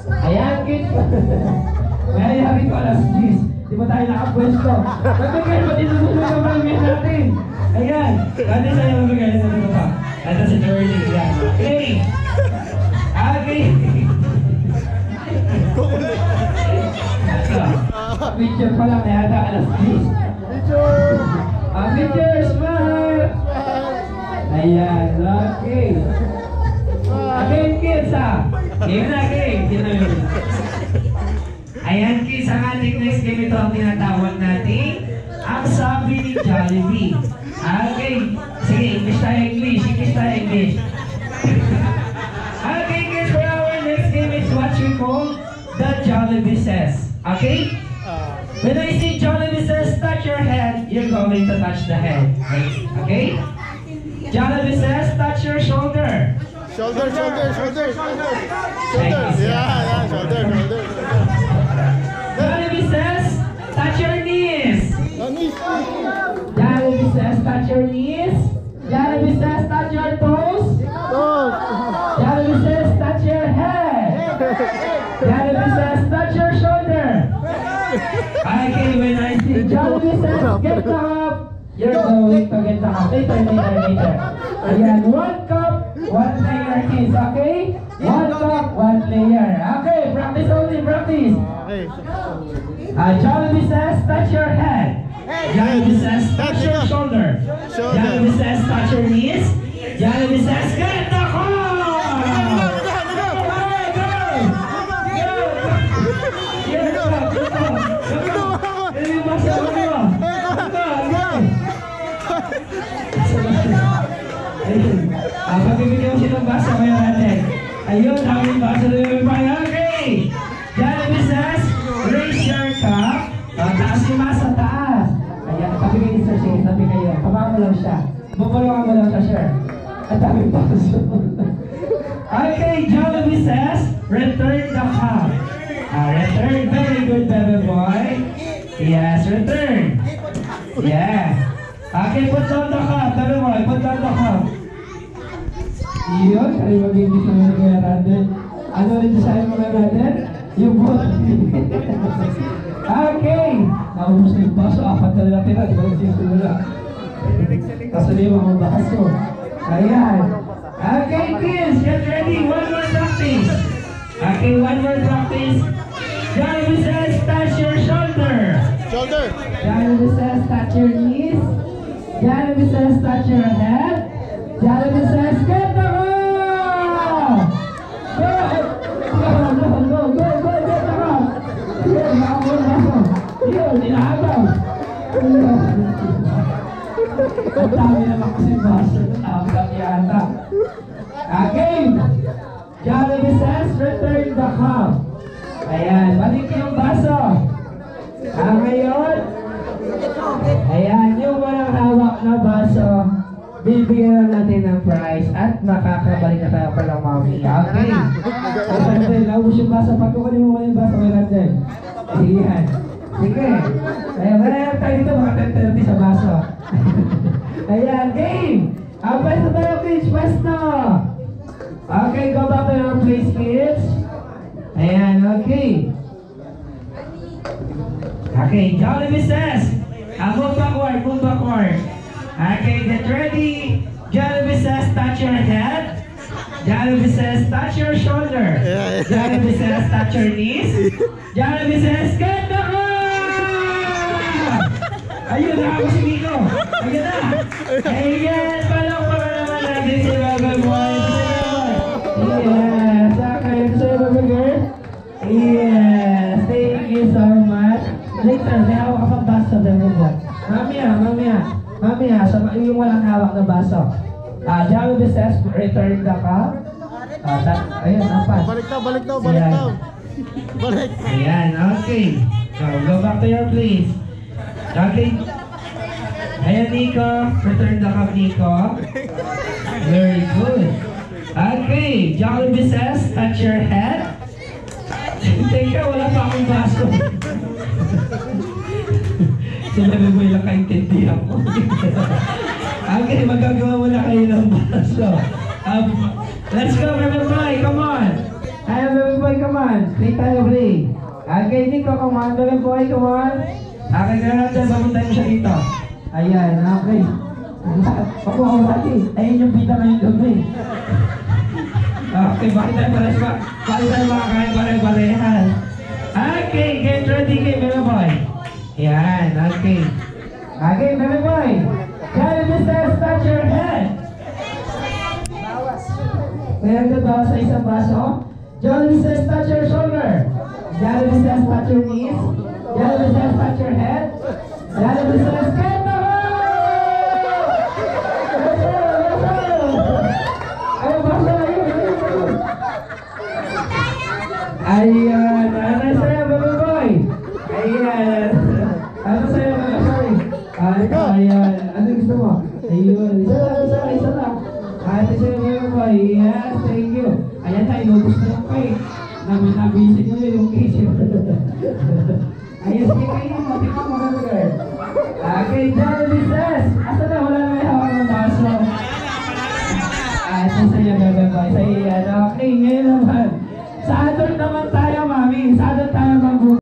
Ayan, kids. May hari ko alas 10. Di ba tayo nakapwesto? Magbigay pa din susunod ang malamig natin. Ayan. Kati sa'yo magbigay na ito pa. Ito si Turley. Ayan. Okay. Okay. Picture pa lang yata alas 10. Picture! Picture, smile! Ayan, okay. Again, kids, Game na, game. Ayan, kids, ang ating next game ito ang tinatawag natin ang sabi ni Jollibee. Okay. Sige, English tayo, English. English tayo, English. Okay, kids, for our next game is what we call the Jollibee Says. Okay? When I say Jollibee Says touch your head, you're going to touch the head. Okay? Jollibee Says touch your shoulder. Shoulder, shoulder, shoulder, shoulder. Shoulder. Yeah, shoulder, shoulder. Jollibee Says touch your knees. Jollibee Says touch your knees. Jollibee Says touch your toes. Jollibee Says touch your head. Jollibee Says touch your shoulder. Okay, when I say Jollibee Says get the cup, you're going to get the cup. Later. Ayan, 1 cup, 1 layer kids, okay? 1 cup, 1 layer. Okay, practice only, practice. Jollibee Says touch your head. Jollibee Says touch your shoulder. Jollibee Says touch your knees. Jollibee Says get the cup. Pag-ibigyan mo siya ng basa kayo natin. Ayun, aming basa na yung pang. Okay! Jollibee Says, raise your cup. Taas yung masa, taas. Ayan, pabigay ni Sir Shane, sabi kayo. Kamama mo lang siya. Bumulungan mo lang siya, sir. At aming basa. Okay, Jollibee Says, return the cup. Return. Very good, baby boy. Yes, return. Yeah. Okay, put down the cup, baby boy. Put down the cup. Iyon, kaya mag-ibig sa mga kaya natin. Ano rin sa mga natin? Yung boat. Okay. Naubos na yung baso. 4 na lang tira. Di ba nagsisunod na? Kaso na yung mga baso. Ayan. Okay, kids. Get ready. One more practice. Okay, one more practice. Jollibee Says touch your shoulder. Shoulder. Jollibee Says touch your knees. Jollibee Says touch your head. Jollibee Says get the cup! Go! Go, get the cup! Yun, inaagaw! Ang dami naman kasi baso. Naagaw yata. Okay! Jollibee Says return the cup. Ayan, balik yung baso. Ngayon, ayan, yung walang hawak na baso, bibigyan natin ng prize at makakabalik na tayo pala mami. Okay? Okay, naubos yung basa. Pag kukunin mo yung basa, may natin. Ayan. Sige. Ayan, wala tayo dito mga 10-30 sa baso. Ayan, game! Pwesto tayo, kids. Pwesto! Okay, go back to your place, kids. Ayan, okay. Okay, Jollibee Says, move backward. Okay, get ready. Jollibee Says touch your head. Jollibee Says touch your shoulder. Jollibee Says touch your knees. Jollibee Says get the cup! Ayun, ako si Nico. Ayun na. Ayan, palakpakan naman natin si Baby Boy. Yes, okay, sa'yo Baby Girl. Yes, thank you so much. Later, may hawak ka pang baso, Baby Boy. Mamaya, yung walang hawak na baso. Jollibee Says, return the cup. Ayan, napas. Balik daw. Balik. Ayan, okay. So, go back to your place. Okay. Ayan, Nico. Return the cup, Nico. Very good. Okay, Jollibee Says, touch your head. Teka, wala pa akong baso. Sinabi mo yung kaintindihan mo. Okay, magagawa mo na kayo ng baso. Let's go, Baby Boy. Come on. I have a Baby boy, come on. Play tayo, play. Okay, Nico, come on. Baby boy, come on. Okay, gano'n natin. Papunta mo siya dito. Ayan, okay. Pagkakawati. Ayun yung pita ngayong gabi. Okay, bakit tayo pares ba? Bakit tayo makakain pare-parehan? Okay, get ready kay Baby boy. Ayan, okay. Okay, Baby boy. Jollibee says, touch your head. Mayroon ka ba sa isang baso? Jollibee says, touch your shoulder. Jollibee says, touch your knees. Jollibee says, touch your head. Jollibee says, get the Ayan, ano sa'yo, Baby boy? Ayan. Ano sa'yo, Baby boy? Ayan. Ano gusto mo? Ayun. Isa lang. Ate sa'yo, Baby boy. Yes, thank you. Ayan na, inubos na yung cake. Nabisin mo yung cake. Ayos, sige kayo mo. Tingnan mo, Baby girl. Okay, Jollibee says. Asa na?